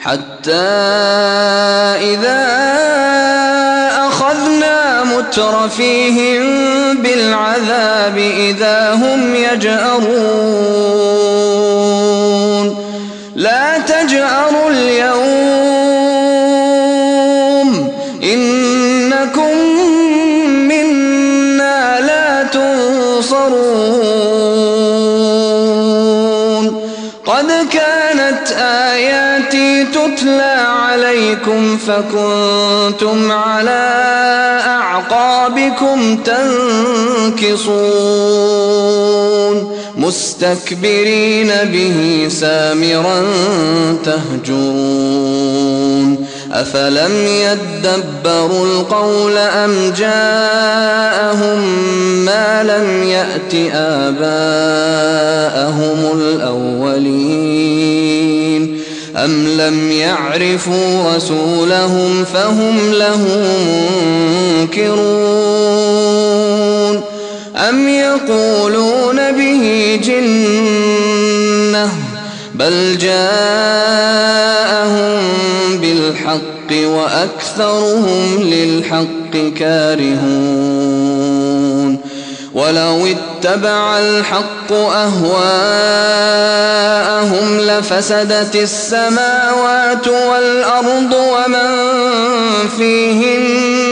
حتى إذا أخذنا مترفيهم بالعذاب إذا هم يجأرون لا تجأروا اليوم إنكم منا لا تنصرون قد كانت آياتي تتلى عليكم فكنتم على أعقابكم تنكصون مستكبرين به سامرا تهجرون أفلم يدبروا القول أم جاءهم ما لم يأت آباءهم الأولين أم لم يعرفوا رسولهم فهم له منكرون أم يقولون به جنة بل جاءهم بالحق وأكثرهم للحق كارهون ولو اتبع الحق أهواءهم لفسدت السماوات والأرض ومن فيهن